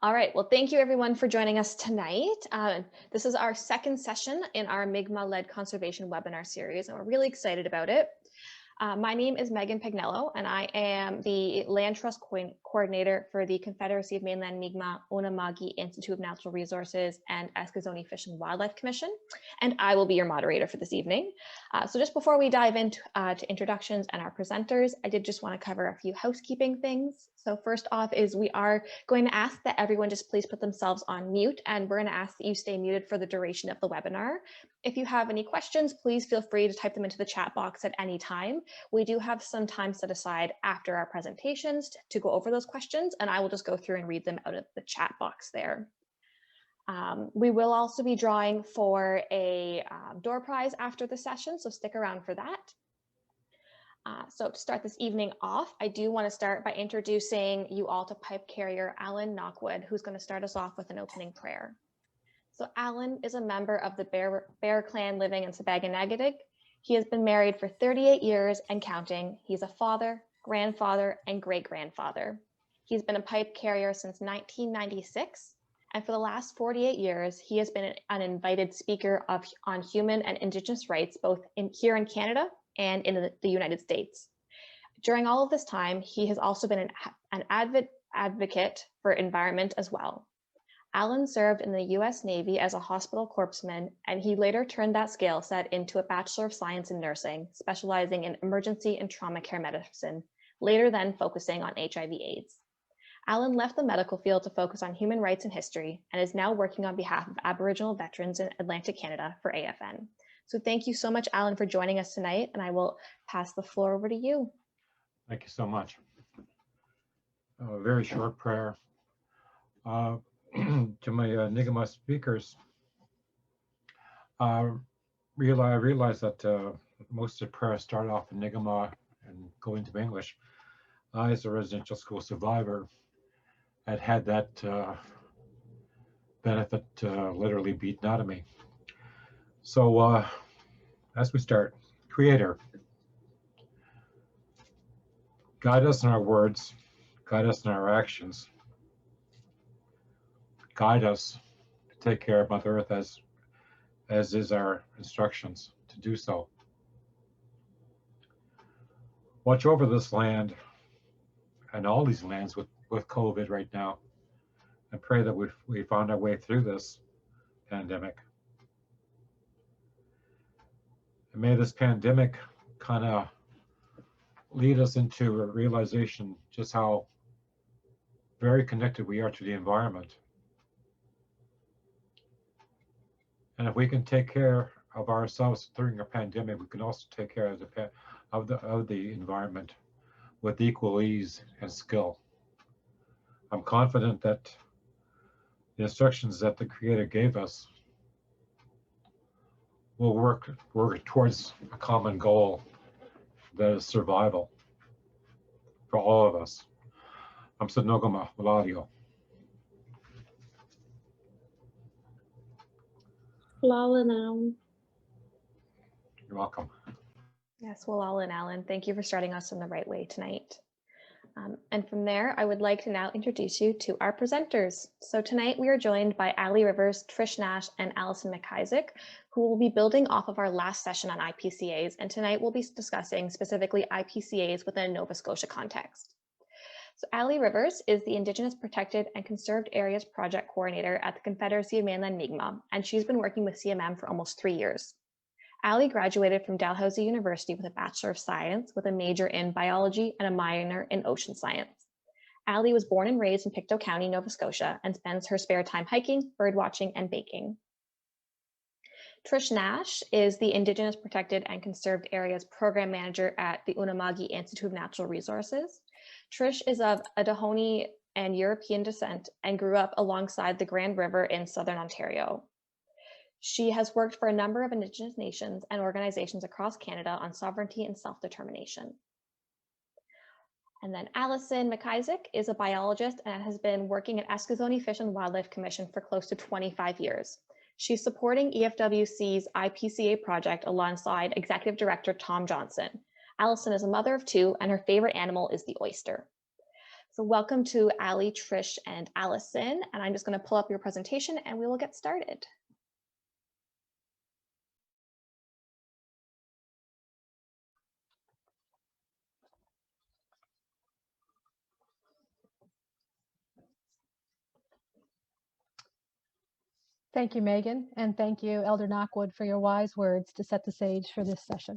All right, well, thank you everyone for joining us tonight. This is our second session in our Mi'kmaq-led conservation webinar series, and we're really excited about it. My name is Megan Pagnello, and I am the Land Trust Coordinator for the Confederacy of Mainland Mi'kmaq Unama'ki Institute of Natural Resources and Eskasoni Fish and Wildlife Commission, and I will be your moderator for this evening. So just before we dive into to introductions and our presenters, I did just want to cover a few housekeeping things. So first off is we are going to ask that everyone just please put themselves on mute, and we're going to ask that you stay muted for the duration of the webinar. If you have any questions, please feel free to type them into the chat box at any time. We do have some time set aside after our presentations to go over those questions, and I will just go through and read them out of the chat box there. We will also be drawing for a door prize after the session, so stick around for that. So to start this evening off, I do want to start by introducing you all to Pipe Carrier Al Knockwood, who's going to start us off with an opening prayer. So Alan is a member of the Bear Clan living in Sabaganagadig. He has been married for 38 years and counting. He's a father, grandfather, and great-grandfather. He's been a pipe carrier since 1996, and for the last 48 years, he has been an invited speaker on human and Indigenous rights, both here in Canada and in the United States. During all of this time, he has also been an advocate for environment as well. Alan served in the US Navy as a hospital corpsman, and he later turned that skill set into a Bachelor of Science in Nursing, specializing in emergency and trauma care medicine, later then focusing on HIV/AIDS. Alan left the medical field to focus on human rights and history, and is now working on behalf of Aboriginal veterans in Atlantic Canada for AFN. So thank you so much, Alan, for joining us tonight, and I will pass the floor over to you. Thank you so much. A very short prayer. To my Nigama speakers, I realize that most of the prayers start off in Nigama and go into English. I, as a residential school survivor, had that benefit literally beaten out of me. So as we start, Creator, guide us in our words, guide us in our actions. Guide us to take care of Mother Earth as is our instructions to do so. Watch over this land and all these lands with COVID right now, and pray that we found our way through this pandemic. And may this pandemic kind of lead us into a realization just how very connected we are to the environment. And if we can take care of ourselves during a pandemic, we can also take care of the environment with equal ease and skill. I'm confident that the instructions that the Creator gave us will work towards a common goal, that is survival for all of us. I'm Nogama Wela'liek. You're welcome. Yes, Wela'liek Allie, thank you for starting us in the right way tonight. And from there, I would like to now introduce you to our presenters. So tonight we are joined by Allie Rivers, Trish Nash, and Allison McIsaac, who will be building off of our last session on IPCAs. And tonight we'll be discussing specifically IPCAs within a Nova Scotia context. So Allie Rivers is the Indigenous Protected and Conserved Areas Project Coordinator at the Confederacy of Mainland Mi'kmaq, and she's been working with CMM for almost 3 years. Allie graduated from Dalhousie University with a Bachelor of Science with a major in biology and a minor in ocean science. Allie was born and raised in Pictou County, Nova Scotia, and spends her spare time hiking, bird watching, and baking. Trish Nash is the Indigenous Protected and Conserved Areas Program Manager at the Unama'ki Institute of Natural Resources. Trish is of Adahoni and European descent and grew up alongside the Grand River in southern Ontario. She has worked for a number of Indigenous nations and organizations across Canada on sovereignty and self-determination. And then Allison McIsaac is a biologist and has been working at Eskasoni Fish and Wildlife Commission for close to 25 years. She's supporting EFWC's IPCA project alongside Executive Director Tom Johnson. Allison is a mother of 2, and her favorite animal is the oyster. So welcome to Allie, Trish, and Allison. And I'm just going to pull up your presentation and we will get started. Thank you, Megan, and thank you, Elder Knockwood, for your wise words to set the stage for this session.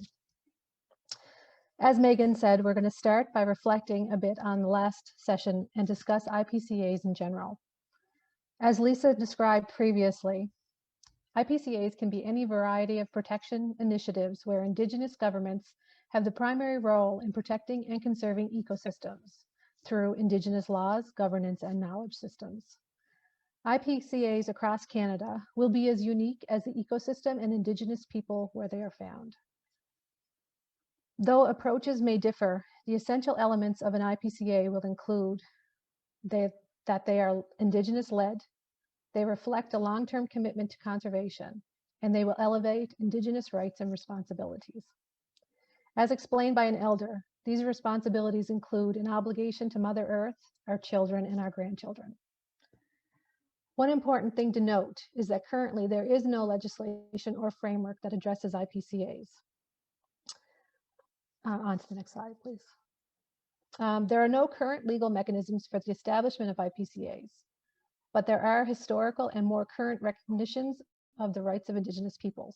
As Megan said, we're going to start by reflecting a bit on the last session and discuss IPCAs in general. As Lisa described previously, IPCAs can be any variety of protection initiatives where Indigenous governments have the primary role in protecting and conserving ecosystems through Indigenous laws, governance, and knowledge systems. IPCAs across Canada will be as unique as the ecosystem and Indigenous people where they are found. Though approaches may differ, the essential elements of an IPCA will include that they are Indigenous-led, they reflect a long-term commitment to conservation, and they will elevate Indigenous rights and responsibilities. As explained by an elder, these responsibilities include an obligation to Mother Earth, our children, and our grandchildren. One important thing to note is that currently there is no legislation or framework that addresses IPCAs. On to the next slide, please. There are no current legal mechanisms for the establishment of IPCAs, but there are historical and more current recognitions of the rights of Indigenous peoples.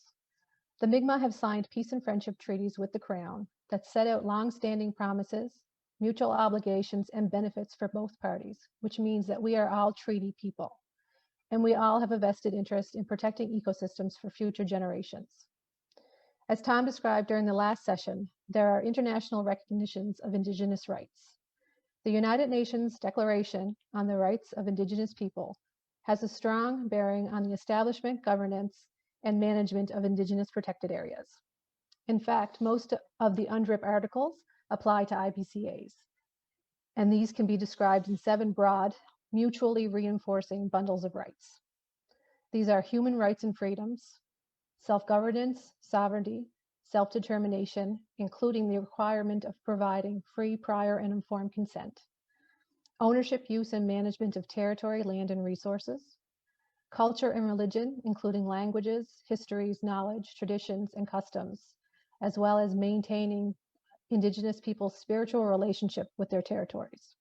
The Mi'kmaq have signed peace and friendship treaties with the Crown that set out long-standing promises, mutual obligations, and benefits for both parties, which means that we are all treaty people, and we all have a vested interest in protecting ecosystems for future generations. As Tom described during the last session, there are international recognitions of Indigenous rights. The United Nations Declaration on the Rights of Indigenous People has a strong bearing on the establishment, governance, and management of Indigenous protected areas. In fact, most of the UNDRIP articles apply to IPCAs, and these can be described in 7 broad, mutually reinforcing bundles of rights. These are human rights and freedoms, self-governance, sovereignty, self-determination, including the requirement of providing free, prior, and informed consent, ownership, use, and management of territory, land, and resources, culture and religion, including languages, histories, knowledge, traditions, and customs, as well as maintaining Indigenous people's spiritual relationship with their territories.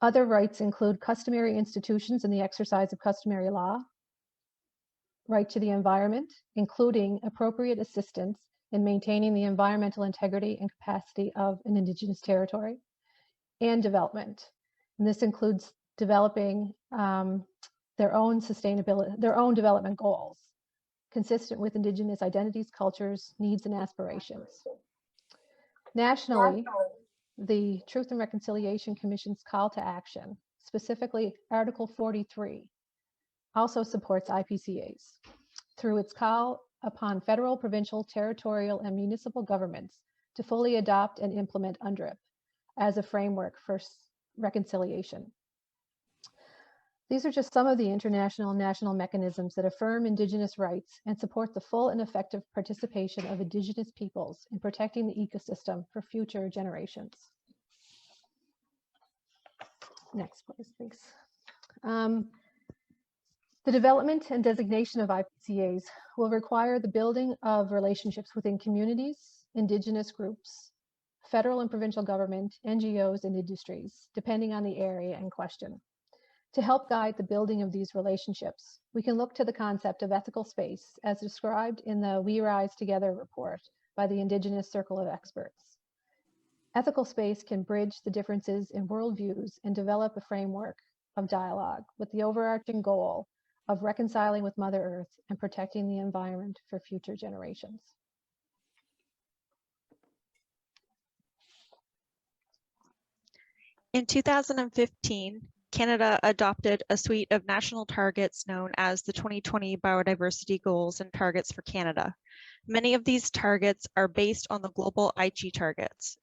Other rights include customary institutions and the exercise of customary law, right to the environment, including appropriate assistance in maintaining the environmental integrity and capacity of an Indigenous territory, and development. And this includes developing their own development goals, consistent with Indigenous identities, cultures, needs, and aspirations. Nationally, the Truth and Reconciliation Commission's call to action, specifically Article 43, also supports IPCAs through its call upon federal, provincial, territorial, and municipal governments to fully adopt and implement UNDRIP as a framework for reconciliation. These are just some of the international and national mechanisms that affirm Indigenous rights and support the full and effective participation of Indigenous peoples in protecting the ecosystem for future generations. Next, please, thanks. The development and designation of IPCAs will require the building of relationships within communities, Indigenous groups, federal and provincial government, NGOs, and industries, depending on the area in question. To help guide the building of these relationships, we can look to the concept of ethical space as described in the We Rise Together report by the Indigenous Circle of Experts. Ethical space can bridge the differences in worldviews and develop a framework of dialogue with the overarching goal of reconciling with Mother Earth and protecting the environment for future generations. In 2015, Canada adopted a suite of national targets known as the 2020 Biodiversity Goals and Targets for Canada. Many of these targets are based on the global Aichi targets.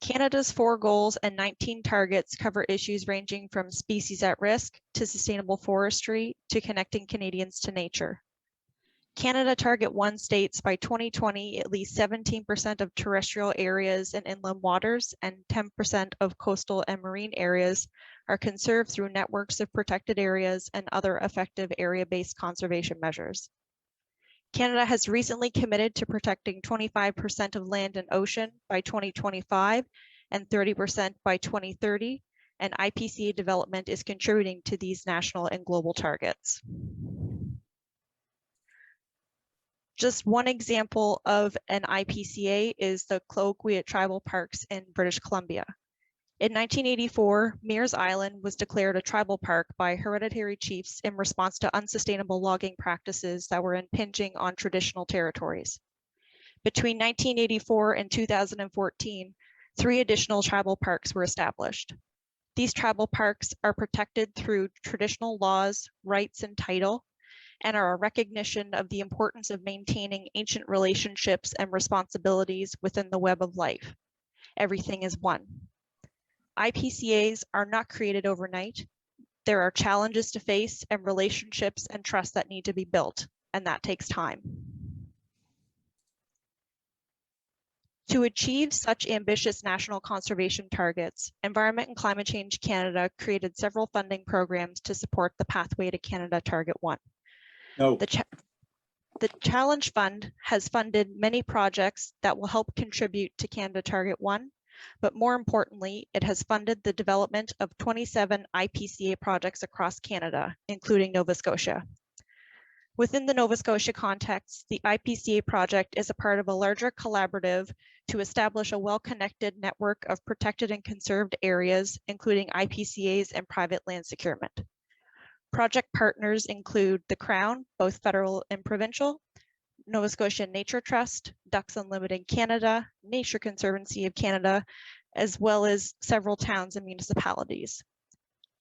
Canada's 4 goals and 19 targets cover issues ranging from species at risk to sustainable forestry to connecting Canadians to nature. Canada Target 1 states by 2020, at least 17% of terrestrial areas and inland waters and 10% of coastal and marine areas are conserved through networks of protected areas and other effective area-based conservation measures. Canada has recently committed to protecting 25% of land and ocean by 2025 and 30% by 2030, and IPCA development is contributing to these national and global targets. Just one example of an IPCA is the Cloquet Tribal Parks in British Columbia. In 1984, Mears Island was declared a tribal park by hereditary chiefs in response to unsustainable logging practices that were impinging on traditional territories. Between 1984 and 2014, 3 additional tribal parks were established. These tribal parks are protected through traditional laws, rights, and title, and are a recognition of the importance of maintaining ancient relationships and responsibilities within the web of life. Everything is one. IPCAs are not created overnight. There are challenges to face and relationships and trust that need to be built, and that takes time. To achieve such ambitious national conservation targets, Environment and Climate Change Canada created several funding programs to support the Pathway to Canada Target 1. No. The Challenge Fund has funded many projects that will help contribute to Canada Target 1, but more importantly, it has funded the development of 27 IPCA projects across Canada, including Nova Scotia. Within the Nova Scotia context, the IPCA project is a part of a larger collaborative to establish a well-connected network of protected and conserved areas, including IPCAs and private land securement. Project partners include the Crown, both federal and provincial, Nova Scotia Nature Trust, Ducks Unlimited Canada, Nature Conservancy of Canada, as well as several towns and municipalities.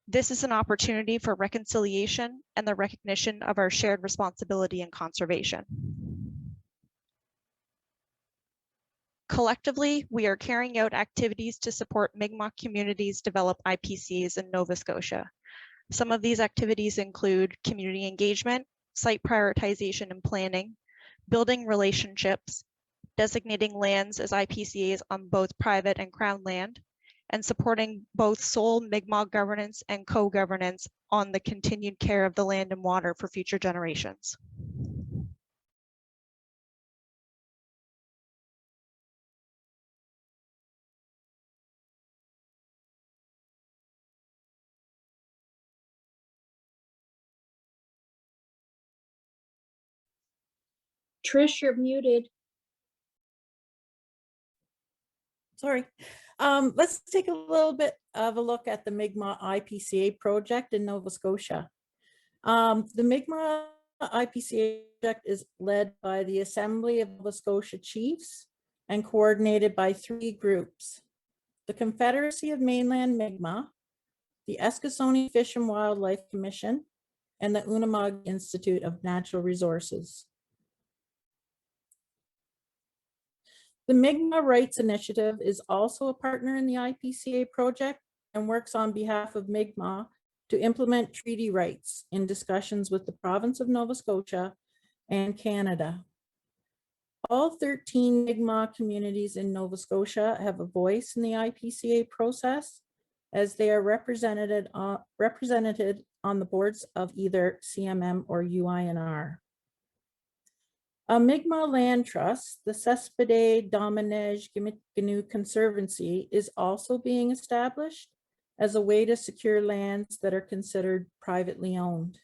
This is an opportunity for reconciliation and the recognition of our shared responsibility in conservation. Collectively, we are carrying out activities to support Mi'kmaq communities develop IPCAs in Nova Scotia. Some of these activities include community engagement, site prioritization and planning, building relationships, designating lands as IPCAs on both private and Crown land, and supporting both sole Mi'kmaq governance and co-governance on the continued care of the land and water for future generations. Trish, you're muted. Sorry. Let's take a little bit of a look at the Mi'kmaq IPCA project in Nova Scotia. The Mi'kmaq IPCA project is led by the Assembly of Nova Scotia Chiefs and coordinated by 3 groups: the Confederacy of Mainland Mi'kmaq, the Eskasoni Fish and Wildlife Commission, and the Unamug Institute of Natural Resources. The Mi'kmaq Rights Initiative is also a partner in the IPCA project and works on behalf of Mi'kmaq to implement treaty rights in discussions with the province of Nova Scotia and Canada. All 13 Mi'kmaq communities in Nova Scotia have a voice in the IPCA process, as they are represented on the boards of either CMM or UINR. A Mi'kmaq land trust, the Cespedes Dominege Gimitiganu Conservancy, is also being established as a way to secure lands that are considered privately owned.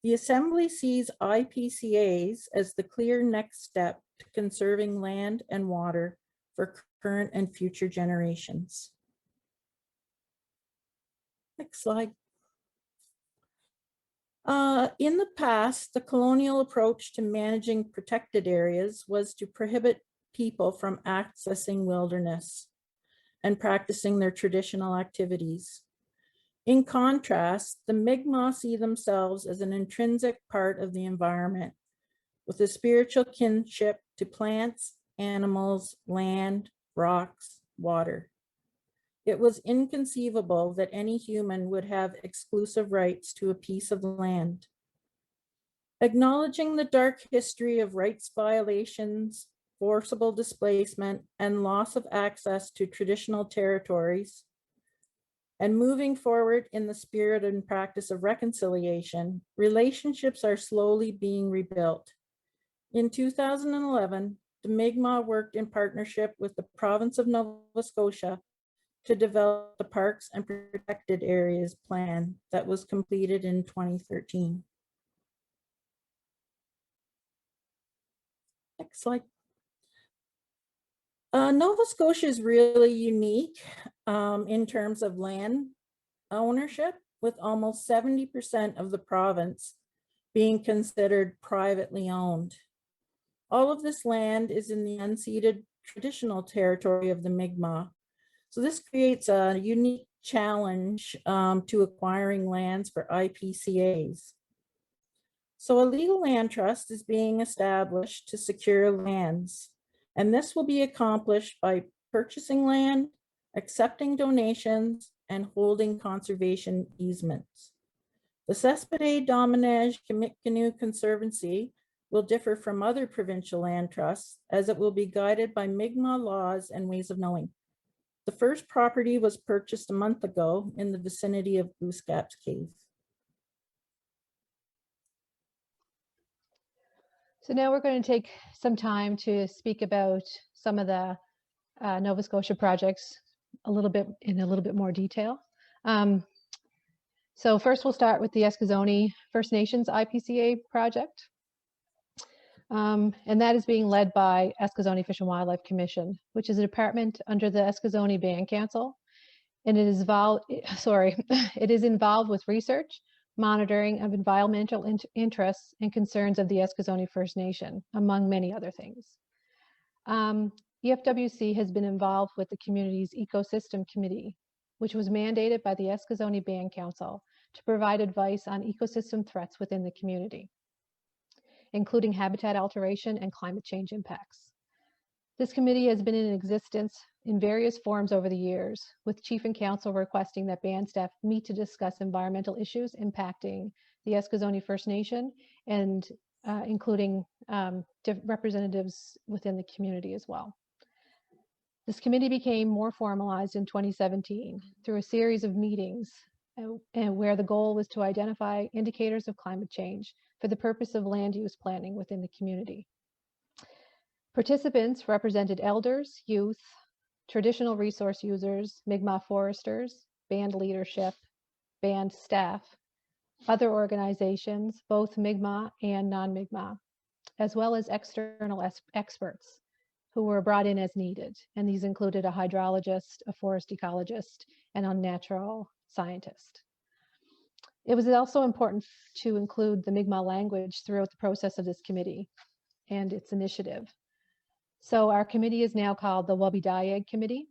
The Assembly sees IPCAs as the clear next step to conserving land and water for current and future generations. Next slide. In the past, the colonial approach to managing protected areas was to prohibit people from accessing wilderness and practicing their traditional activities. In contrast, the Mi'kmaq see themselves as an intrinsic part of the environment, with a spiritual kinship to plants, animals, land, rocks, water. It was inconceivable that any human would have exclusive rights to a piece of land. Acknowledging the dark history of rights violations, forcible displacement, and loss of access to traditional territories, and moving forward in the spirit and practice of reconciliation, relationships are slowly being rebuilt. In 2011, the Mi'kmaq worked in partnership with the province of Nova Scotia to develop the Parks and Protected Areas Plan that was completed in 2013. Next slide. Nova Scotia is really unique in terms of land ownership, with almost 70% of the province being considered privately owned. All of this land is in the unceded traditional territory of the Mi'kmaq. So this creates a unique challenge to acquiring lands for IPCAs. So a legal land trust is being established to secure lands, and this will be accomplished by purchasing land, accepting donations, and holding conservation easements. The Cespedes Dominage Kamitkanu Conservancy will differ from other provincial land trusts, as it will be guided by Mi'kmaq laws and ways of knowing. The first property was purchased a month ago in the vicinity of Goosegap's Cave. So now we're going to take some time to speak about some of the Nova Scotia projects in a little bit more detail. So first we'll start with the Eskasoni First Nations IPCA project. And that is being led by Eskasoni Fish and Wildlife Commission, which is a department under the Eskasoni Band Council. And it is involved with research, monitoring of environmental interests and concerns of the Eskasoni First Nation, among many other things. EFWC has been involved with the community's ecosystem committee, which was mandated by the Eskasoni Band Council to provide advice on ecosystem threats within the community, including habitat alteration and climate change impacts. This committee has been in existence in various forms over the years, with Chief and Council requesting that band staff meet to discuss environmental issues impacting the Eskasoni First Nation and including representatives within the community as well. This committee became more formalized in 2017 through a series of meetings and where the goal was to identify indicators of climate change for the purpose of land use planning within the community. Participants represented elders, youth, traditional resource users, Mi'kmaq foresters, band leadership, band staff, other organizations, both Mi'kmaq and non-Mi'kmaq, as well as external experts who were brought in as needed. And these included a hydrologist, a forest ecologist, and a natural scientist. It was also important to include the Mi'kmaq language throughout the process of this committee and its initiative. So our committee is now called the Wabidayeg Committee,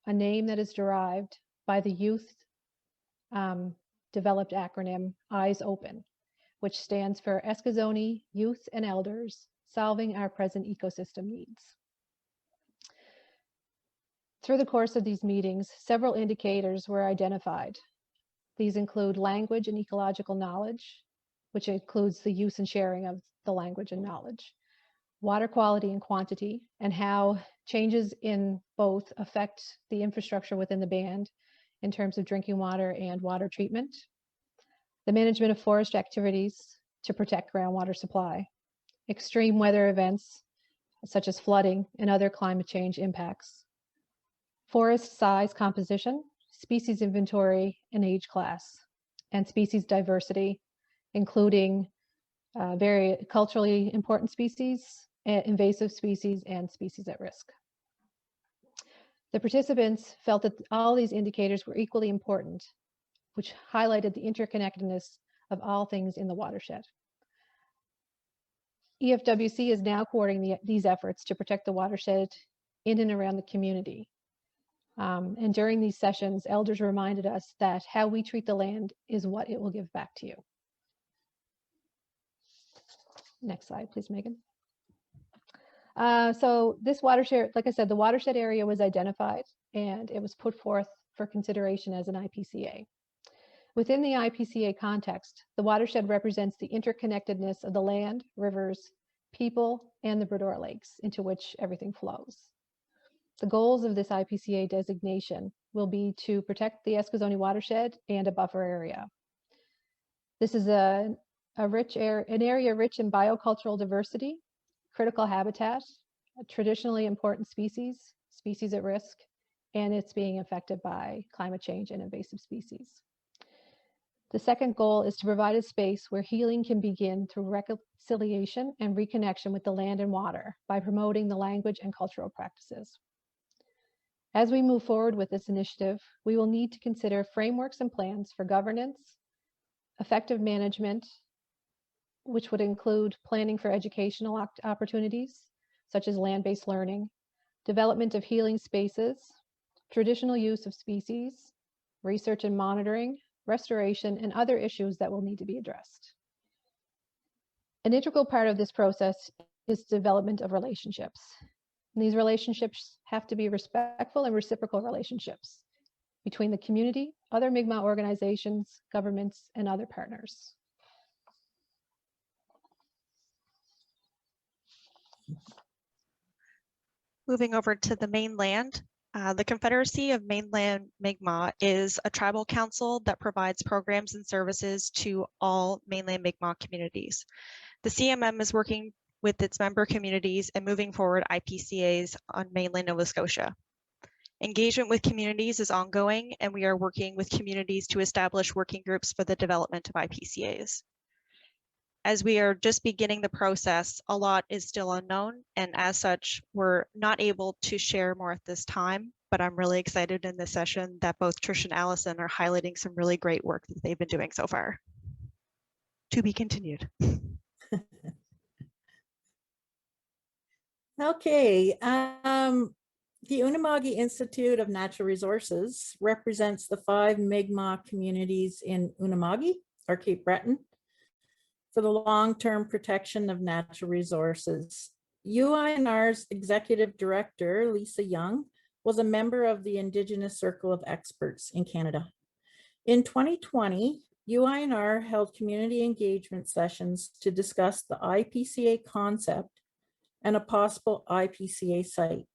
a name that is derived by the youth developed acronym EYES Open, which stands for Eskasoni Youth and Elders Solving Our Present Ecosystem Needs. Through the course of these meetings, several indicators were identified. These include language and ecological knowledge, which includes the use and sharing of the language and knowledge, water quality and quantity, and how changes in both affect the infrastructure within the band in terms of drinking water and water treatment, the management of forest activities to protect groundwater supply, extreme weather events such as flooding and other climate change impacts, forest size composition, species inventory and age class, and species diversity, including very culturally important species, invasive species, and species at risk. The participants felt that all these indicators were equally important, which highlighted the interconnectedness of all things in the watershed. EFWC is now coordinating these efforts to protect the watershed in and around the community. And during these sessions, elders reminded us that how we treat the land is what it will give back to you. Next slide, please, Megan. So this watershed, like I said, the watershed area was identified and it was put forth for consideration as an IPCA. Within the IPCA context, the watershed represents the interconnectedness of the land, rivers, people, and the Bredor Lakes into which everything flows. The goals of this IPCA designation will be to protect the Eskasoni watershed and a buffer area. This is an area rich in biocultural diversity, critical habitat, traditionally important species, species at risk, and it's being affected by climate change and invasive species. The second goal is to provide a space where healing can begin through reconciliation and reconnection with the land and water by promoting the language and cultural practices. As we move forward with this initiative, we will need to consider frameworks and plans for governance, effective management, which would include planning for educational opportunities, such as land-based learning, development of healing spaces, traditional use of species, research and monitoring, restoration, and other issues that will need to be addressed. An integral part of this process is development of relationships. And these relationships have to be respectful and reciprocal relationships between the community, other Mi'kmaq organizations, governments, and other partners. Moving over to the mainland, the Confederacy of Mainland Mi'kmaq is a tribal council that provides programs and services to all mainland Mi'kmaq communities. The CMM is working with its member communities and moving forward IPCAs on mainland Nova Scotia. Engagement with communities is ongoing, and we are working with communities to establish working groups for the development of IPCAs. As we are just beginning the process, a lot is still unknown, and as such, we're not able to share more at this time, but I'm really excited in this session that both Trish and Allison are highlighting some really great work that they've been doing so far. To be continued. Okay, the Unama'ki Institute of Natural Resources represents the 5 Mi'kmaq communities in Unama'ki, or Cape Breton, for the long-term protection of natural resources. UINR's Executive Director, Lisa Young, was a member of the Indigenous Circle of Experts in Canada. In 2020, UINR held community engagement sessions to discuss the IPCA concept and a possible IPCA site.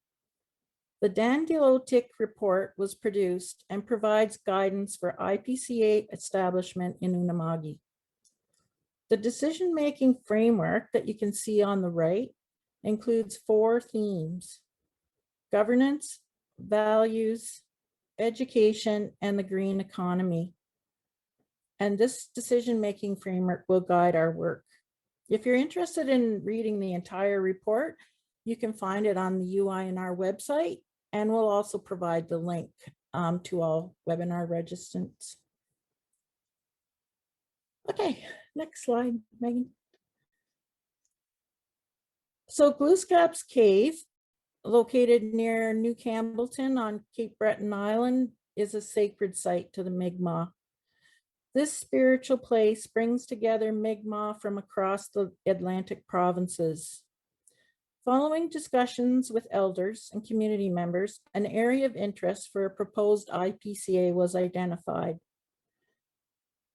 The Dandilotic report was produced and provides guidance for IPCA establishment in Unama'ki. The decision-making framework that you can see on the right includes 4 themes: governance, values, education, and the green economy. And this decision-making framework will guide our work. If you're interested in reading the entire report, you can find it on the UINR website, and we'll also provide the link to all webinar registrants. Okay, next slide, Megan. So Glooscap's Cave, located near New Campbellton on Cape Breton Island, is a sacred site to the Mi'kmaq. This spiritual place brings together Mi'kmaq from across the Atlantic provinces. Following discussions with elders and community members, an area of interest for a proposed IPCA was identified.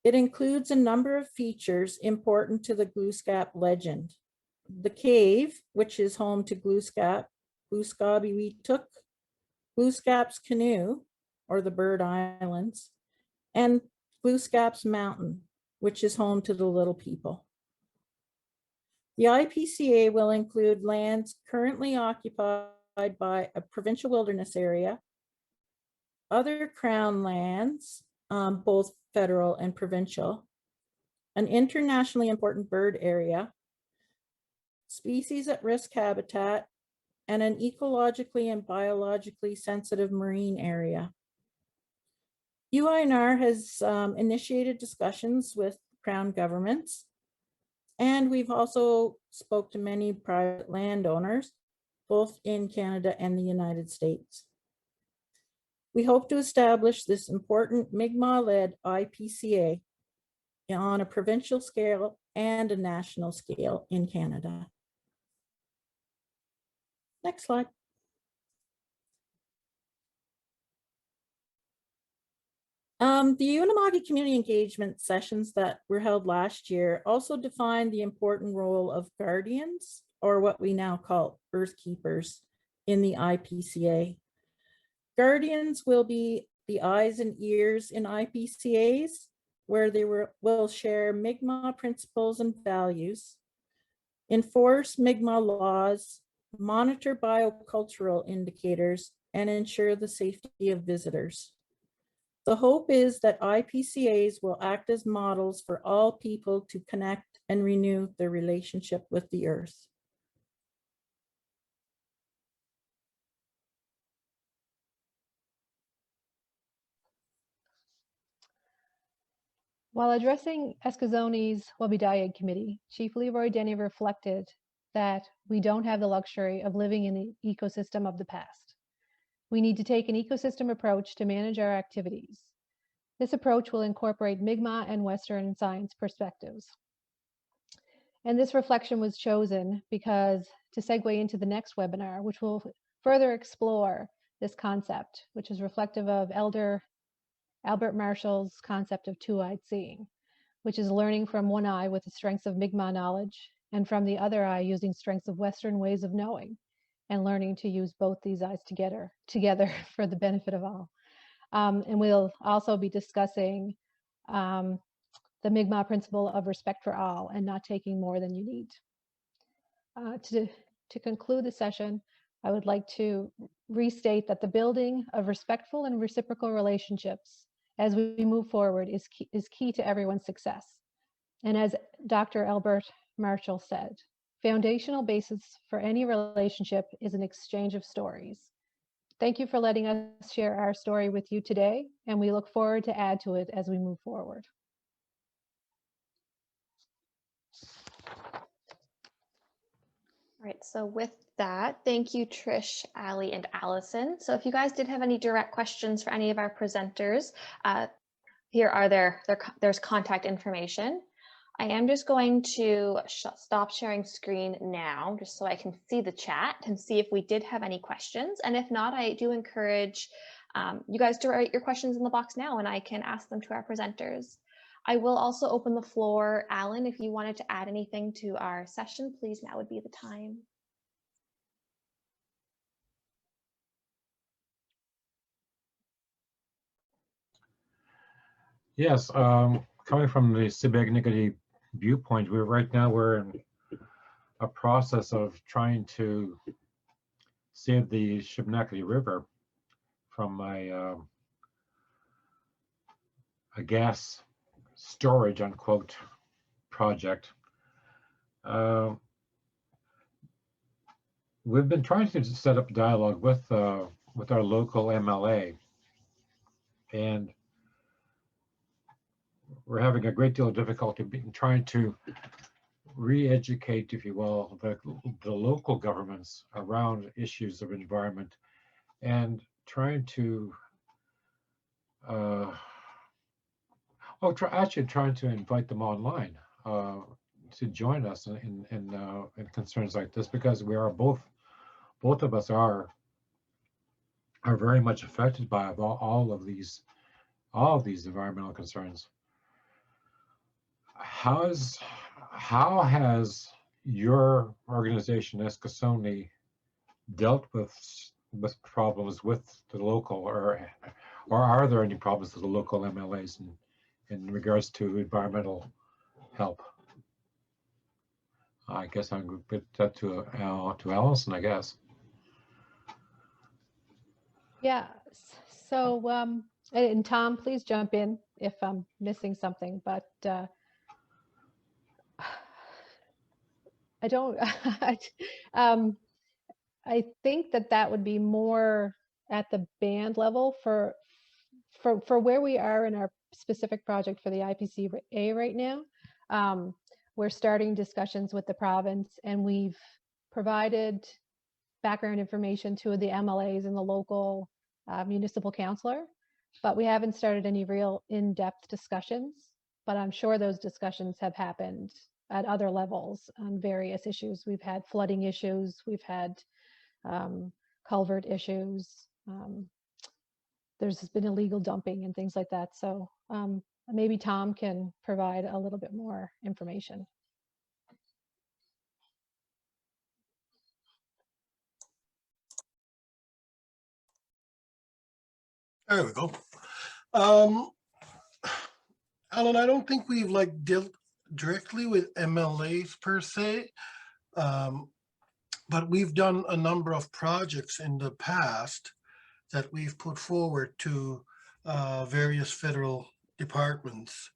It includes a number of features important to the Glooscap legend. The cave, which is home to Glooscap, Glooskabiwituk, Glooscap's Canoe, or the Bird Islands, and Glooscap's Mountain, which is home to the Little People. The IPCA will include lands currently occupied by a provincial wilderness area, other crown lands, both federal and provincial, an internationally important bird area, species at risk habitat, and an ecologically and biologically sensitive marine area. UINR has initiated discussions with Crown governments, and we've also spoke to many private landowners, both in Canada and the United States. We hope to establish this important Mi'kmaq-led IPCA on a provincial scale and a national scale in Canada. Next slide. The Unama'ki community engagement sessions that were held last year also defined the important role of guardians, or what we now call earth keepers, in the IPCA. Guardians will be the eyes and ears in IPCAs, where they will share Mi'kmaq principles and values, enforce Mi'kmaq laws, monitor biocultural indicators, and ensure the safety of visitors. The hope is that IPCAs will act as models for all people to connect and renew their relationship with the earth. While addressing Eskazoni's Wabidayag Committee, Chief Leroy Denny reflected that we don't have the luxury of living in the ecosystem of the past. We need to take an ecosystem approach to manage our activities. This approach will incorporate Mi'kmaq and Western science perspectives. And this reflection was chosen because to segue into the next webinar, which will further explore this concept, which is reflective of Elder Albert Marshall's concept of two-eyed seeing, which is learning from one eye with the strengths of Mi'kmaq knowledge and from the other eye using strengths of Western ways of knowing and learning to use both these eyes together for the benefit of all. And we'll also be discussing the Mi'kmaq principle of respect for all and not taking more than you need. To conclude the session, I would like to restate that the building of respectful and reciprocal relationships as we move forward is key to everyone's success. And as Dr. Albert Marshall said, foundational basis for any relationship is an exchange of stories. Thank you for letting us share our story with you today, and we look forward to add to it as we move forward. All right, so with that, thank you, Trish, Allie, and Allison. So if you guys did have any direct questions for any of our presenters, here are there's contact information. I am just going to stop sharing screen now, just so I can see the chat and see if we did have any questions. And if not, I do encourage you guys to write your questions in the box now and I can ask them to our presenters. I will also open the floor. Alan, if you wanted to add anything to our session, please, now would be the time. Yes, coming from the Sibignickety viewpoint, we're in a process of trying to save the Sibignickety River from a gas storage, unquote, project. We've been trying to set up dialogue with our local MLA, and we're having a great deal of difficulty trying to re-educate, if you will, the local governments around issues of environment, and trying to trying to invite them online to join us in concerns like this, because we are both of us are very much affected by all of these environmental concerns. How has your organization, Eskasoni, dealt with problems with the local, or are there any problems with the local MLAs in regards to environmental help? I guess I'm going to put that to Allison, I guess. Yeah, so, and Tom, please jump in if I'm missing something, but I don't, I think that would be more at the band level for where we are in our specific project for the IPCA right now. We're starting discussions with the province, and we've provided background information to the MLAs and the local municipal councillor, but we haven't started any real in-depth discussions. But I'm sure those discussions have happened at other levels on various issues. We've had flooding issues, we've had culvert issues, there's been illegal dumping and things like that. So maybe Tom can provide a little bit more information. There we go. Alan, I don't think we've like dealt directly with MLAs per se, but we've done a number of projects in the past that we've put forward to various federal departments.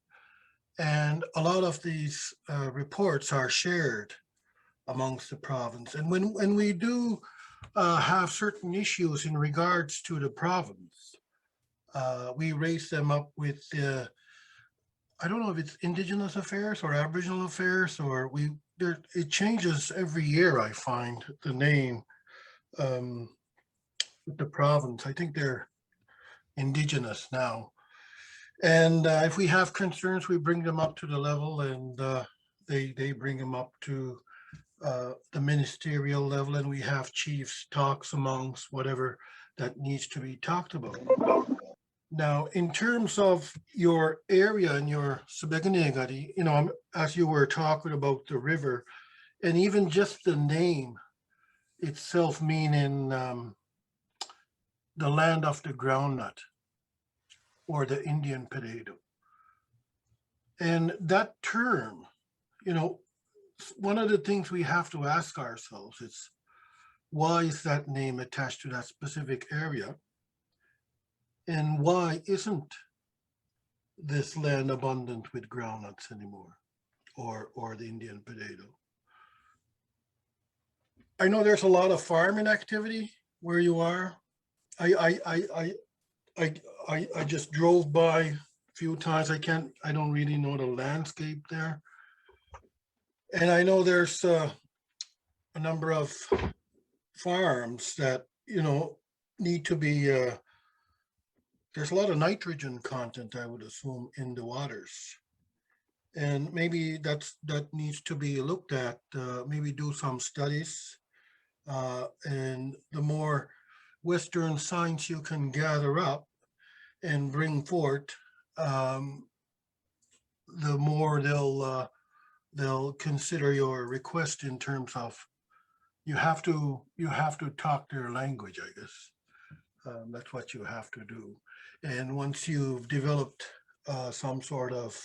And a lot of these reports are shared amongst the province. And when we do have certain issues in regards to the province, we raise them up with the, I don't know if it's Indigenous Affairs or Aboriginal Affairs, or it changes every year, I find, the name with the province. I think they're Indigenous now. And if we have concerns, we bring them up to the level, and they bring them up to the ministerial level, and we have chiefs talks amongst whatever that needs to be talked about. Now, in terms of your area and your Sebeganegati, you know, as you were talking about the river, and even just the name itself meaning the land of the groundnut or the Indian potato. And that term, you know, one of the things we have to ask ourselves is, why is that name attached to that specific area? And why isn't this land abundant with groundnuts anymore, or the Indian potato? I know there's a lot of farming activity where you are. I just drove by a few times. I don't really know the landscape there. And I know there's a number of farms that, you know, need to be, there's a lot of nitrogen content, I would assume, in the waters. And maybe that needs to be looked at, maybe do some studies. And the more Western science you can gather up and bring forth, the more they'll consider your request in terms of you have to talk their language, I guess. That's what you have to do. And once you've developed some sort of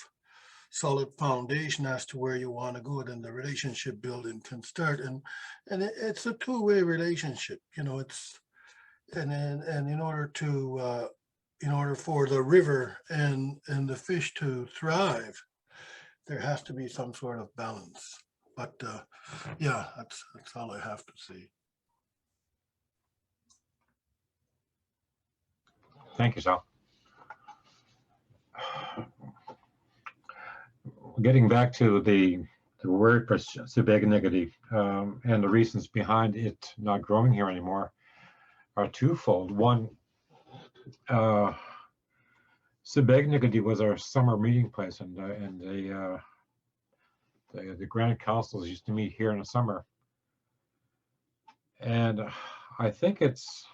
solid foundation as to where you want to go, then the relationship building can start. And it's a two-way relationship, you know. It's and in order for the river and the fish to thrive, there has to be some sort of balance. But yeah, that's all I have to say. Thank you, Sal. Getting back to the word for Sebeganegati and the reasons behind it not growing here anymore are twofold. One, Sebeganegati was our summer meeting place, and the Grand Councils used to meet here in the summer. And I think it's,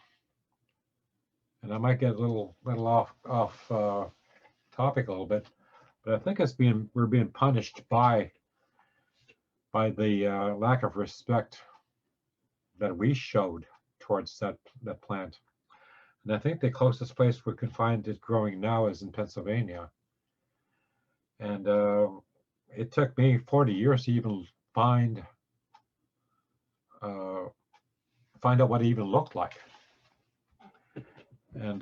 and I might get a little off topic a little bit, but I think we're being punished by the lack of respect that we showed towards that plant. And I think the closest place we can find it growing now is in Pennsylvania. And it took me 40 years to even find out what it even looked like. And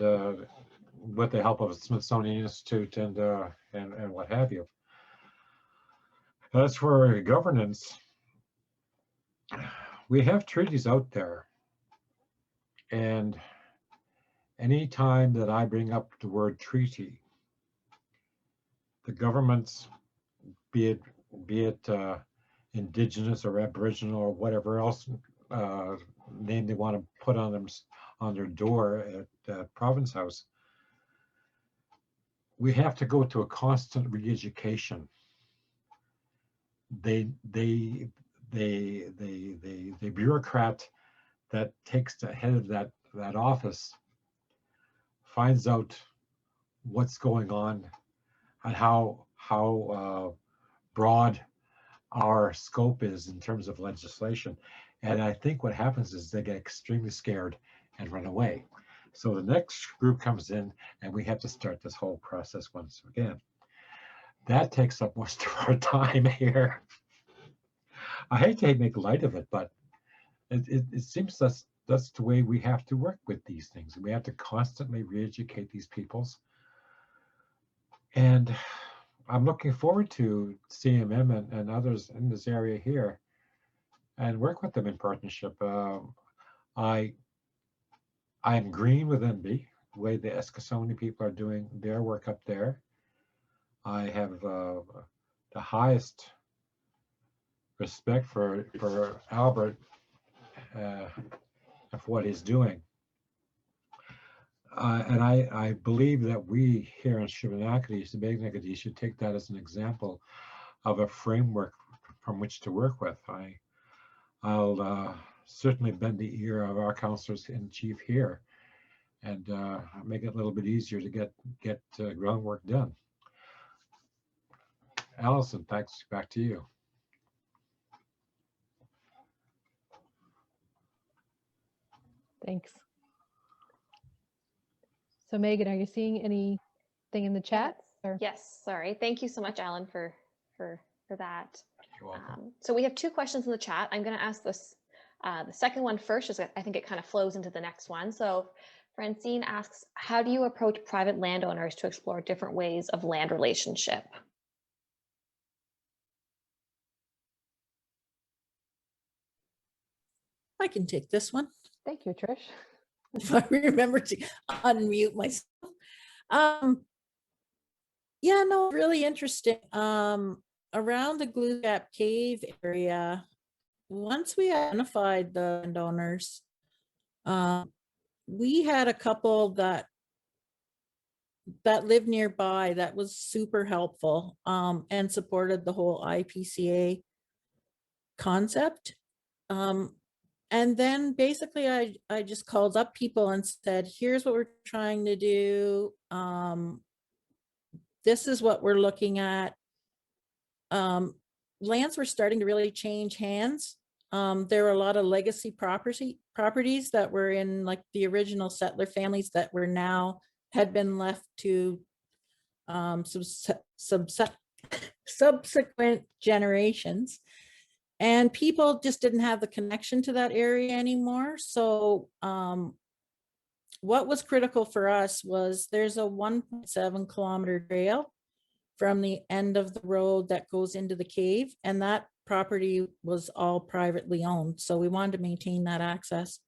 with the help of the Smithsonian Institute and what have you. As for governance, we have treaties out there, and any time that I bring up the word treaty, the governments, be it Indigenous or Aboriginal or whatever else name they want to put on their door at Province House, we have to go to a constant re-education. The bureaucrat that takes the head of that office finds out what's going on and how broad our scope is in terms of legislation. And I think what happens is they get extremely scared and run away. So the next group comes in and we have to start this whole process once again. That takes up most of our time here. I hate to make light of it, but it seems that's the way we have to work with these things. We have to constantly re-educate these peoples. And I'm looking forward to CMM and others in this area here and work with them in partnership. I am green with NB, the way the Eskasoni people are doing their work up there. I have the highest respect for Albert of what he's doing. And I believe that we here in Shubenacadie, Shubenacadie, should take that as an example of a framework from which to work with. I'll certainly bend the ear of our councillors in chief here and make it a little bit easier to get groundwork done. Allison, thanks. Back to you. Thanks. So Megan, are you seeing anything in the chat? Or? Yes, sorry. Thank you so much, Alan, for that. You're welcome. So we have two questions in the chat. I'm going to ask this the second one first, just I think it kind of flows into the next one. So Francine asks, how do you approach private landowners to explore different ways of land relationship? I can take this one. Thank you, Trish. If I remember to unmute myself. Yeah, no, really interesting. Around the Glue Gap Cave area, once we identified the landowners, we had a couple that lived nearby that was super helpful and supported the whole IPCA concept. And then basically I just called up people and said, here's what we're trying to do. This is what we're looking at. Lands were starting to really change hands. There were a lot of legacy properties that were in like the original settler families that were now had been left to subsequent generations. And people just didn't have the connection to that area anymore. So what was critical for us was there's a 1.7 kilometer trail from the end of the road that goes into the cave, and that property was all privately owned. So we wanted to maintain that access.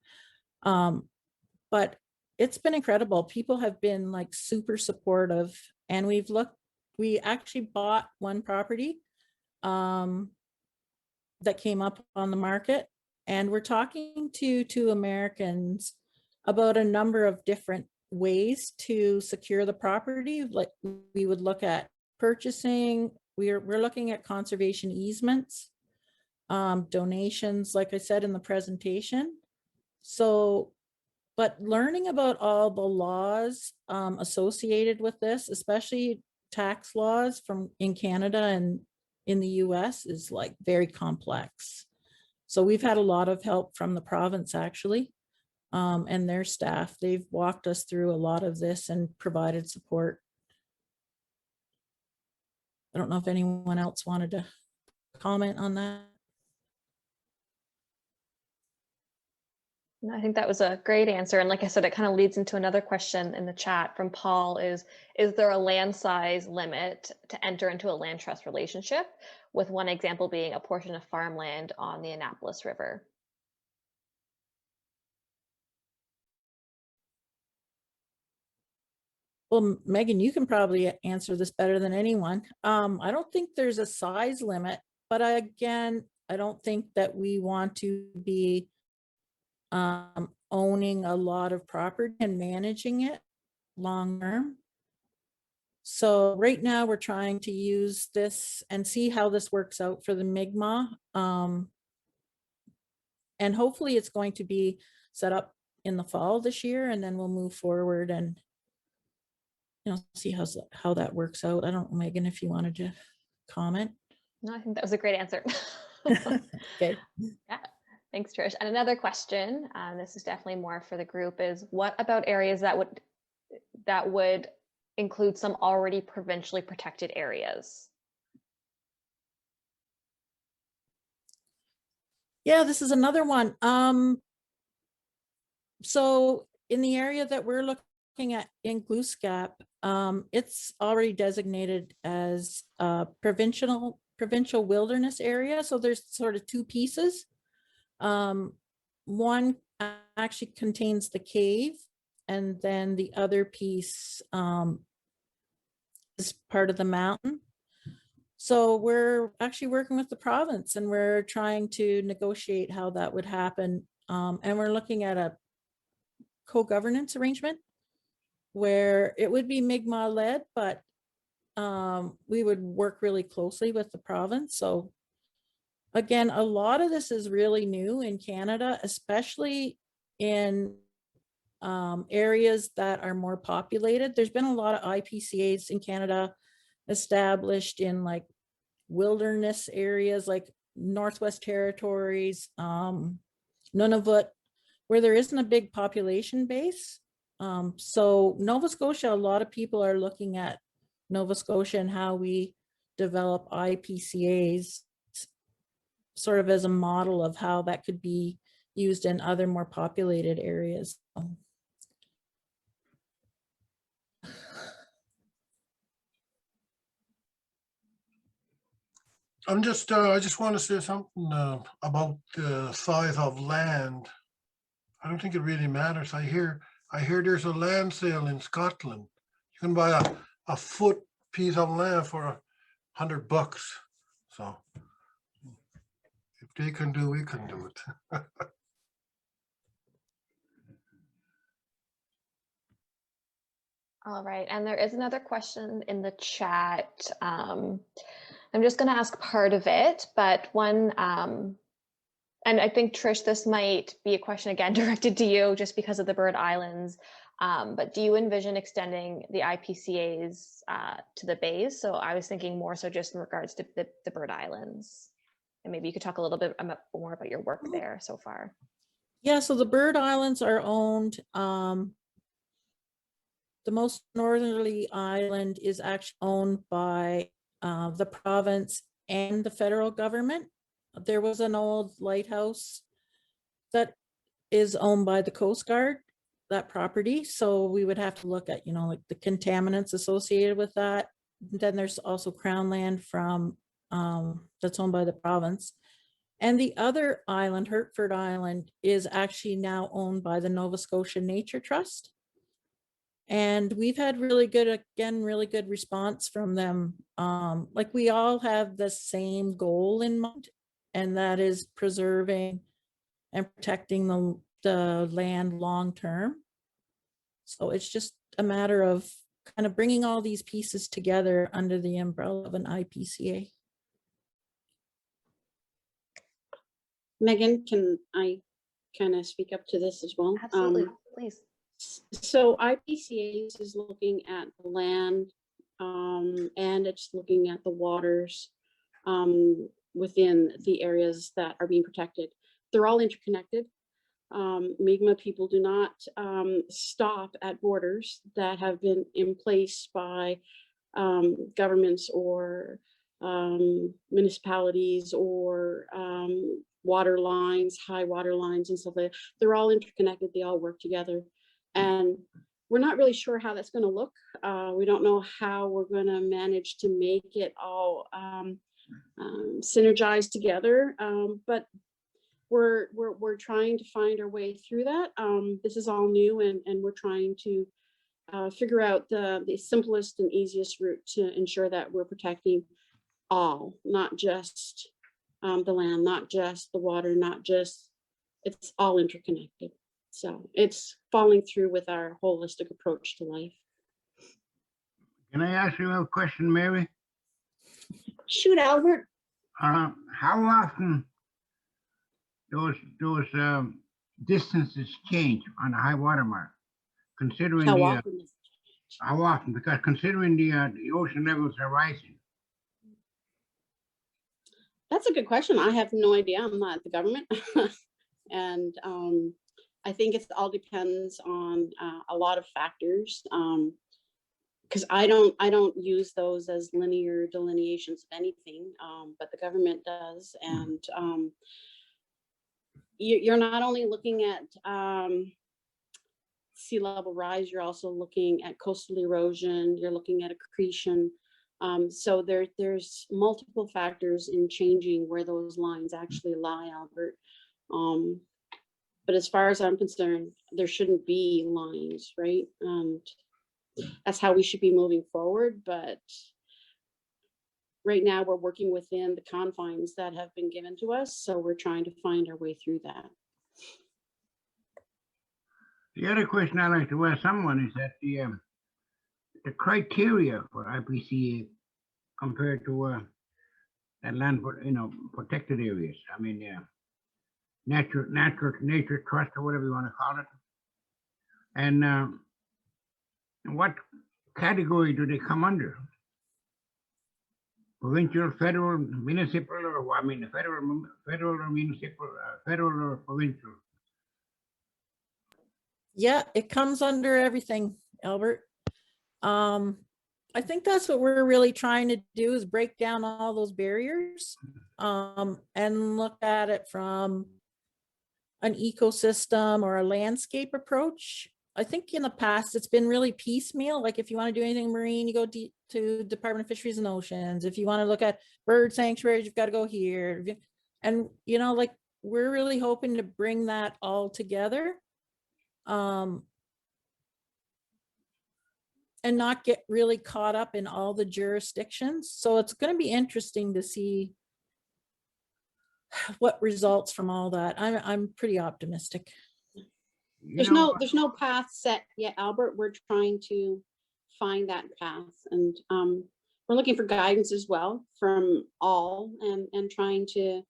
But it's been incredible. People have been like super supportive, and we actually bought one property that came up on the market, and we're talking to two Americans about a number of different ways to secure the property. Like we would look at purchasing, we're looking at conservation easements, donations, like I said in the presentation. So, but learning about all the laws associated with this, especially tax laws in Canada and in the US, is like very complex. So we've had a lot of help from the province actually, and their staff. They've walked us through a lot of this and provided support. I don't know if anyone else wanted to comment on that. I think that was a great answer. And like I said, it kind of leads into another question in the chat from Paul is there a land size limit to enter into a land trust relationship, with one example being a portion of farmland on the Annapolis River? Well, Megan, you can probably answer this better than anyone. I don't think there's a size limit, but I don't think that we want to be owning a lot of property and managing it long term. So right now we're trying to use this and see how this works out for the Mi'kmaq. And hopefully it's going to be set up in the fall this year, and then we'll move forward and see how that works out. I don't know, Megan, if you wanted to comment. No, I think that was a great answer. Okay. Yeah, thanks, Trish. And another question, this is definitely more for the group, is what about areas that would include some already provincially protected areas? Yeah, this is another one. So in the area that we're looking at in Glooscap, it's already designated as a provincial wilderness area. So there's sort of two pieces. One actually contains the cave, and then the other piece is part of the mountain. So we're actually working with the province, and we're trying to negotiate how that would happen. And we're looking at a co-governance arrangement where it would be Mi'kmaq led, but we would work really closely with the province. So again, a lot of this is really new in Canada, especially in areas that are more populated. There's been a lot of IPCAs in Canada established in like wilderness areas like Northwest Territories, Nunavut, where there isn't a big population base. So Nova Scotia, a lot of people are looking at Nova Scotia and how we develop IPCAs sort of as a model of how that could be used in other more populated areas. I just want to say something about the size of land. I don't think it really matters. I hear there's a land sale in Scotland. You can buy a foot piece of land for $100. So if they can do, we can do it. All right, and there is another question in the chat. I'm just going to ask part of it, but one, and I think Trish, this might be a question again directed to you just because of the bird islands, but do you envision extending the IPCAs to the bays? So I was thinking more so just in regards to the bird islands, and maybe you could talk a little bit more about your work there so far. Yeah, so the bird islands are owned. The most northerly island is actually owned by the province and the federal government. There was an old lighthouse that is owned by the Coast Guard, that property. So we would have to look at, like the contaminants associated with that. Then there's also Crown land from that's owned by the province. And the other island, Hertford Island, is actually now owned by the Nova Scotia Nature Trust. And we've had really good response from them. Like we all have the same goal in mind, and that is preserving and protecting the land long term. So it's just a matter of kind of bringing all these pieces together under the umbrella of an IPCA. Megan, can I kind of speak up to this as well? Absolutely, please. So IPCAs is looking at the land and it's looking at the waters within the areas that are being protected. They're all interconnected. Mi'kmaq people do not stop at borders that have been in place by governments or municipalities or water lines, high water lines and stuff like that. They're all interconnected. They all work together. And we're not really sure how that's going to look. We don't know how we're going to manage to make it all synergized together. But we're trying to find our way through that. This is all new, and we're trying to figure out the simplest and easiest route to ensure that we're protecting all, not just the land, not just the water, it's all interconnected. So it's falling through with our holistic approach to life. Can I ask you a question, Mary? Shoot, Albert. How often those distances change on a high water mark, considering How the often How often? Because considering the ocean levels are rising. That's a good question. I have no idea. I'm not the government. And I think it all depends on a lot of factors. Because I don't use those as linear delineations of anything, but the government does. And you're not only looking at sea level rise, you're also looking at coastal erosion, you're looking at accretion. So there's multiple factors in changing where those lines actually lie, Albert. But as far as I'm concerned, there shouldn't be lines, right? And that's how we should be moving forward. But right now we're working within the confines that have been given to us. So we're trying to find our way through that. The other question I'd like to ask someone is that the criteria for IPCA compared to that land, protected areas. I mean, nature trust or whatever you want to call it. And what category do they come under? Provincial, federal, municipal, or I mean, federal or municipal, federal or provincial? Yeah, it comes under everything, Albert. I think that's what we're really trying to do, is break down all those barriers and look at it from an ecosystem or a landscape approach. I think in the past it's been really piecemeal. Like if you want to do anything marine, you go to Department of Fisheries and Oceans. If you want to look at bird sanctuaries, you've got to go here. And like we're really hoping to bring that all together. And not get really caught up in all the jurisdictions. So it's going to be interesting to see what results from all that. I'm pretty optimistic. There's no path set yet, Albert. We're trying to find that path, and we're looking for guidance as well from all, and trying to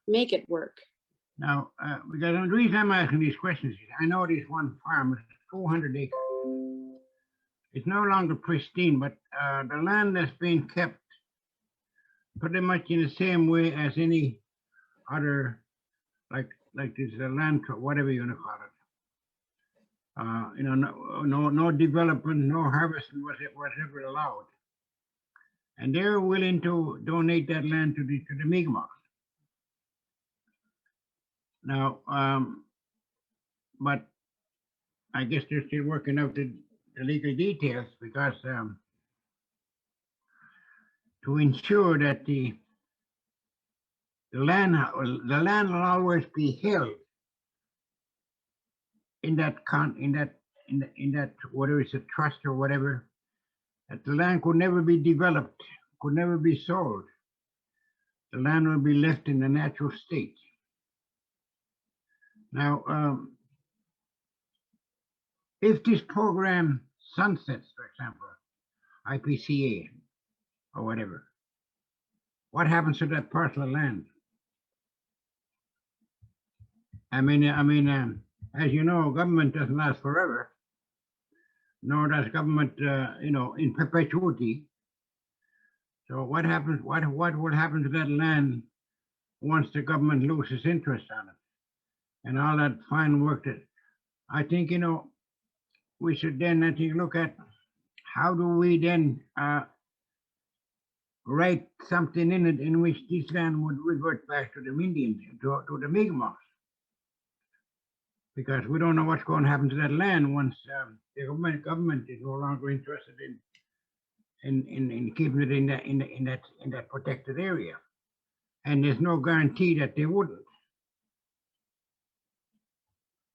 make it work. Now, because the reason I'm asking these questions is I know this one farm is 400 acres. It's no longer pristine, but the land that's being kept pretty much in the same way as any other, like this land, whatever you want to call it. No development, no harvesting was ever allowed, and they're willing to donate that land to the Mi'kmaq. Now, but I guess they're still working out the legal details, because to ensure that the land will always be held in that whether it's a trust or whatever, that the land could never be developed, could never be sold. The land will be left in the natural state. Now, if this program sunsets, for example, IPCA or whatever, what happens to that parcel of land? I mean, as you know, government doesn't last forever, nor does government, in perpetuity. So what happens? What will happen to that land once the government loses interest on it, and all that fine work that I think we should then look at how do we then write something in it in which this land would revert back to the Indians, to the Mi'kmaq, because we don't know what's going to happen to that land once the government is no longer interested in keeping it in that protected area, and there's no guarantee that they wouldn't.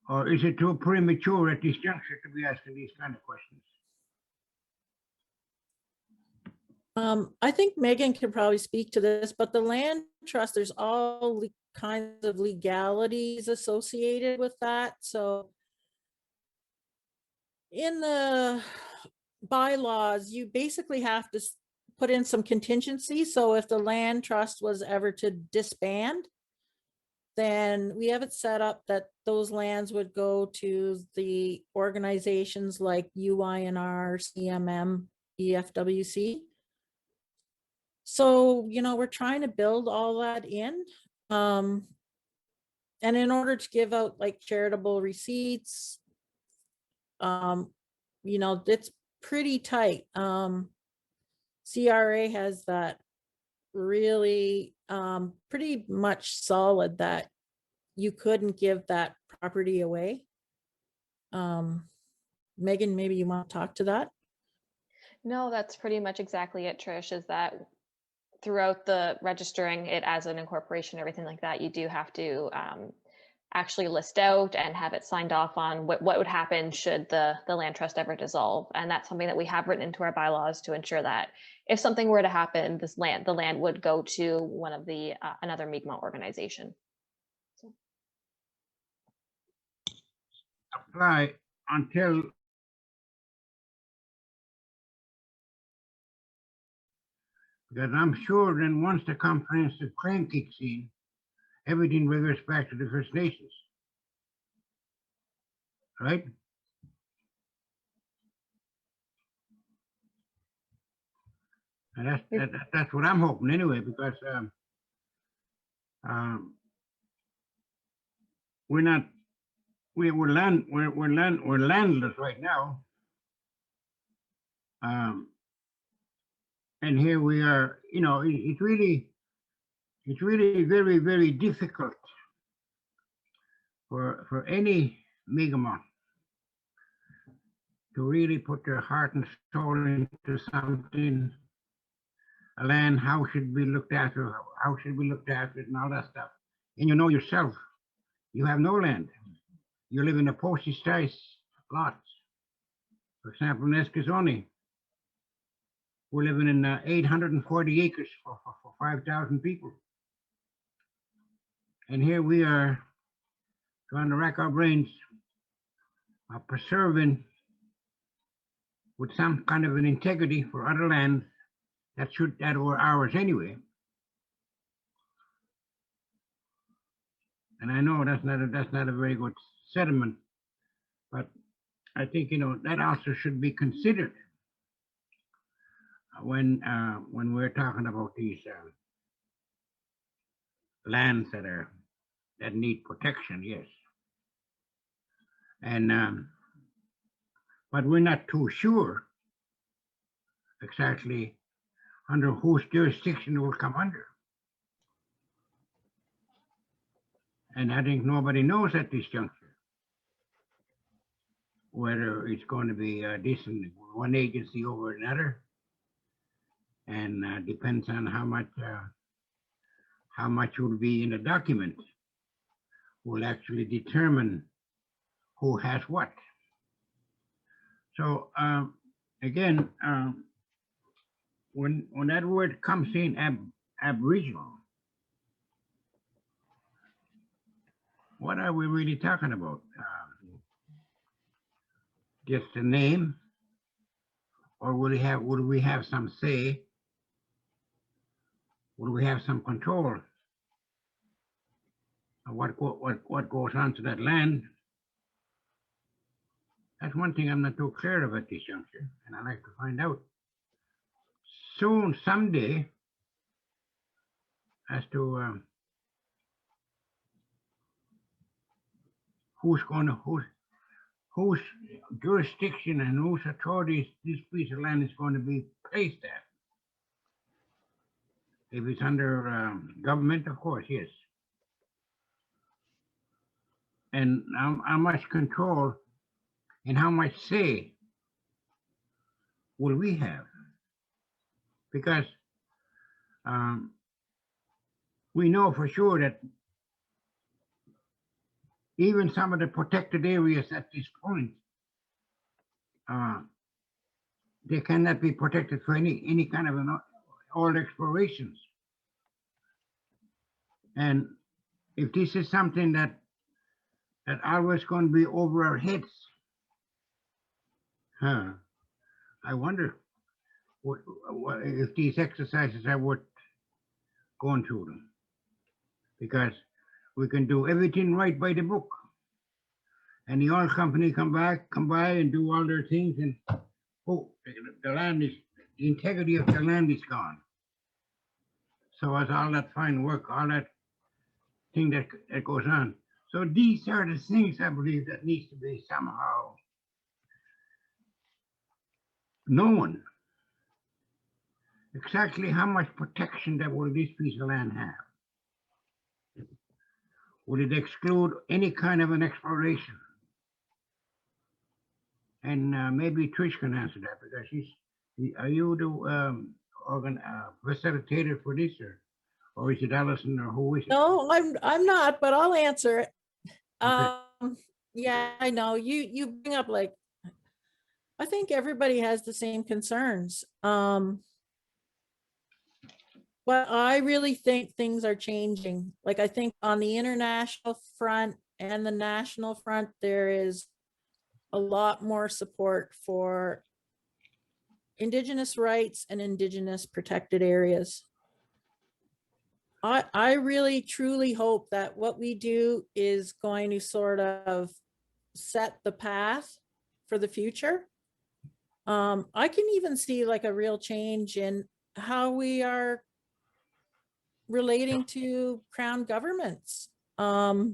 Or is it too premature at this juncture to be asking these kind of questions? I think Megan can probably speak to this, but the land trust, there's all kinds of legalities associated with that. So in the bylaws, you basically have to put in some contingency. So if the land trust was ever to disband, then we have it set up that those lands would go to the organizations like UINR, CMM, EFWC. So, you know, we're trying to build all that in. And in order to give out like charitable receipts, you know, it's pretty tight. CRA has that really pretty much solid that you couldn't give that property away. Megan, maybe you want to talk to that? No, that's pretty much exactly it, Trish, is that throughout the registering it as an incorporation, everything like that, you do have to actually list out and have it signed off on what would happen should the land trust ever dissolve. And that's something that we have written into our bylaws to ensure that if something were to happen, the land would go to one of the another Mi'kmaq organization. So. Apply until because I'm sure then once the comprehensive claim kicks in, everything reverts back to the First Nations, right? And that's what I'm hoping anyway, because we're landless right now, and here we are. You know, it's really very, very difficult for any Mi'kmaq to really put their heart and soul into something, a land, how should be looked after, how should we look after it and all that stuff. And you know yourself, you have no land. You live in a postage size lots. For example, in Eskasoni, we're living in 840 acres for 5,000 people. And here we are trying to rack our brains of preserving with some kind of an integrity for other lands that were ours anyway. And I know that's not a very good sentiment, but I think, you know, that also should be considered when we're talking about these lands that need protection, yes. And but we're not too sure exactly under whose jurisdiction it will come under. And I think nobody knows at this juncture whether it's going to be decent one agency over another, and depends on how much will be in the document will actually determine who has what. So again, when that word comes in, Aboriginal, what are we really talking about? Just a name, or would we have some say? Would we have some control of what goes on to that land? That's one thing I'm not too clear of at this juncture, and I'd like to find out soon, someday, as to whose jurisdiction and whose authorities this piece of land is going to be placed at. If it's under government, of course, yes. And how much control and how much say will we have? Because we know for sure that even some of the protected areas at this point, they cannot be protected for any kind of oil explorations. And if this is something that always going to be over our heads, I wonder what if these exercises are worth going through them, because we can do everything right by the book. And the oil company come by and do all their things, and oh, the land is, the integrity of the land is gone. So as all that fine work, all that thing that goes on. So these are the things I believe that needs to be somehow known. Exactly how much protection that will this piece of land have? Would it exclude any kind of an exploration? And maybe Trish can answer that, because are you the facilitator for this, or is it Allison, or who is it? No, I'm not, but I'll answer it. Okay. Yeah, I know you bring up, like, I think everybody has the same concerns. But I really think things are changing. Like, I think on the international front and the national front, there is a lot more support for Indigenous rights and Indigenous protected areas. I really truly hope that what we do is going to sort of set the path for the future. I can even see like a real change in how we are relating to crown governments. I've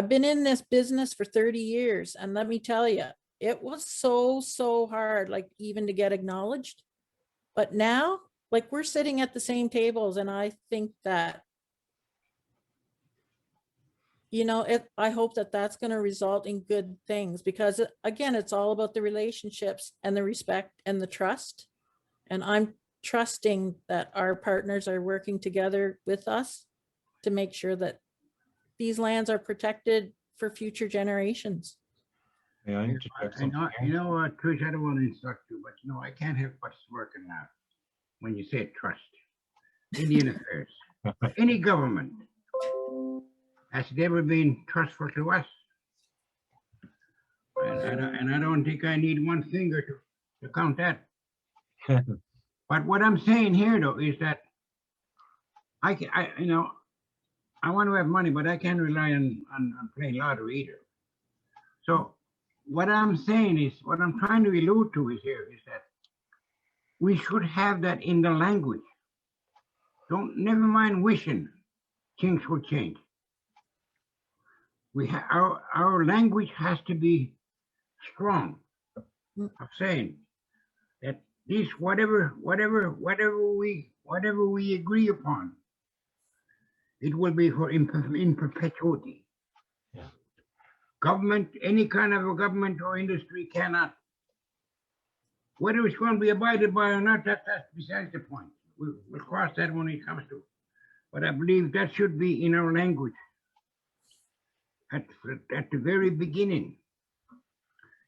been in this business for 30 years, and let me tell you, it was so hard, like, even to get acknowledged. But now, like, we're sitting at the same tables, and I think that, you know, I hope that that's going to result in good things, because again, it's all about the relationships and the respect and the trust. And I'm trusting that our partners are working together with us to make sure that these lands are protected for future generations. Yeah, I need to check something You know what, Trish, I don't want to insult you, but you know, I can't help but working now when you say trust. Indian affairs. Any government, has it ever been trustful to us? And I don't think I need one finger to count that. But what I'm saying here, though, is that you know, I want to have money, but I can't rely on playing lottery either. So what I'm saying is, what I'm trying to allude to is that we should have that in the language. Never mind wishing things will change. Our language has to be strong of saying that this, whatever we agree upon, it will be for in perpetuity. Yeah. Government, any kind of a government or industry cannot. Whether it's going to be abided by or not, that's besides the point. We'll cross that when it comes to. But I believe that should be in our language at the very beginning,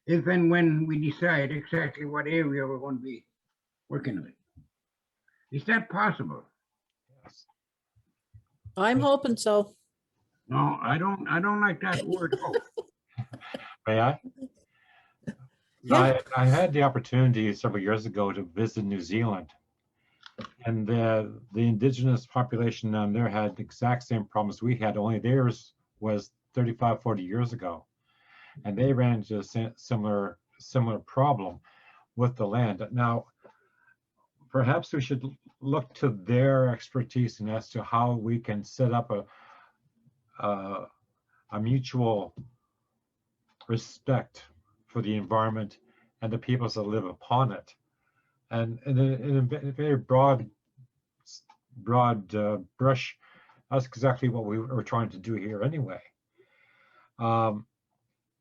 if and when we decide exactly what area we're going to be working with. Is that possible? Yes. I'm hoping so. No, I don't like that word hope. May I? Yeah. I had the opportunity several years ago to visit New Zealand, and the Indigenous population down there had the exact same problems we had, only theirs was 35, 40 years ago. And they ran into a similar problem with the land. Now, perhaps we should look to their expertise and as to how we can set up a mutual respect for the environment and the peoples that live upon it. And in a very broad brush, that's exactly what we were trying to do here anyway.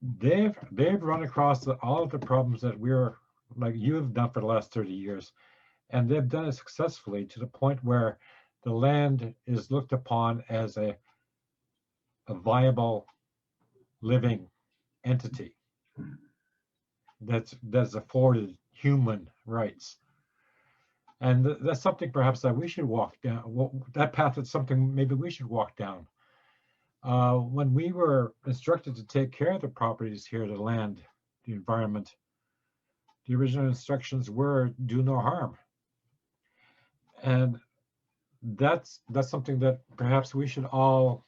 They've run across all of the problems that we're, like you have done for the last 30 years, and they've done it successfully to the point where the land is looked upon as a viable living entity that's afforded human rights. And that's something perhaps that we should walk down. Well, that path is something maybe we should walk down. When we were instructed to take care of the properties here, the land, the environment, the original instructions were do no harm. And that's something that perhaps we should all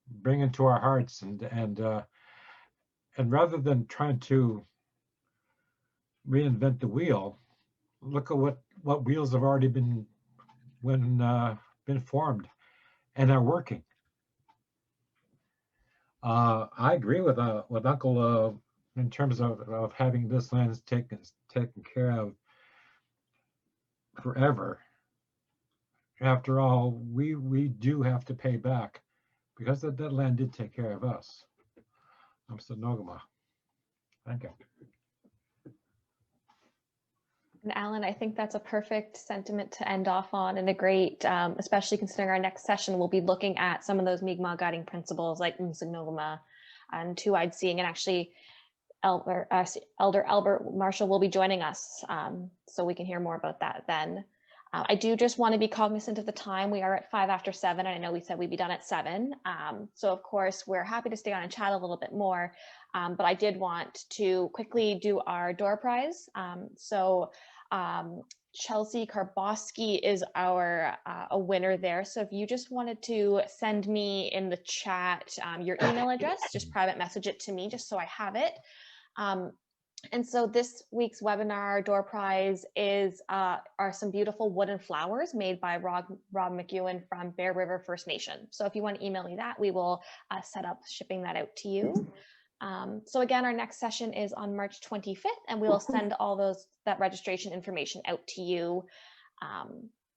bring into our hearts, and rather than trying to reinvent the wheel, look at what wheels have already been formed and are working. I agree with Uncle in terms of having this land taken care of forever. After all, we do have to pay back because that land did take care of us. I'm Nogama. Thank you. And Alan, I think that's a perfect sentiment to end off on, and a great, especially considering our next session, we'll be looking at some of those Mi'kmaq guiding principles like Nogama and two-eyed seeing, and actually Elder Albert Marshall will be joining us, so we can hear more about that then. I do just want to be cognizant of the time. We are at 7:05, and I know we said we'd be done at 7. So of course, we're happy to stay on and chat a little bit more, but I did want to quickly do our door prize. Chelsea Karboski is our a winner there. So if you just wanted to send me in the chat your email address, just private message it to me just so I have it. And so this week's webinar door prize is are some beautiful wooden flowers made by Rob McEwen from Bear River First Nation. So if you want to email me that, we will set up shipping that out to you. So again, our next session is on March 25th, and we'll send all that registration information out to you.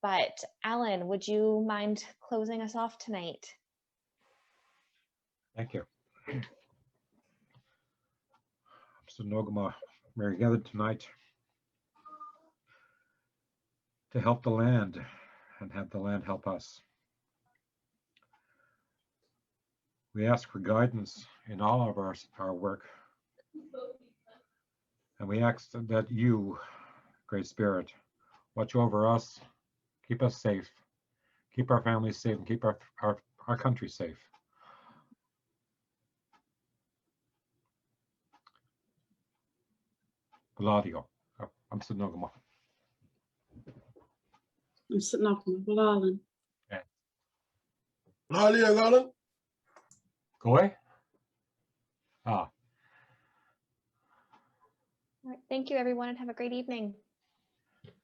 But Alan, would you mind closing us off tonight? Thank you. So Nogama, we're gathered tonight to help the land and have the land help us. We ask for guidance in all of our work. And we ask that you, Great Spirit, watch over us, keep us safe, keep our families safe, and keep our country safe. Valadio. I'm Nogama. I'm sitting up on the Wela'liek. Allie, I got it. Go away. All right, thank you, everyone, and have a great evening.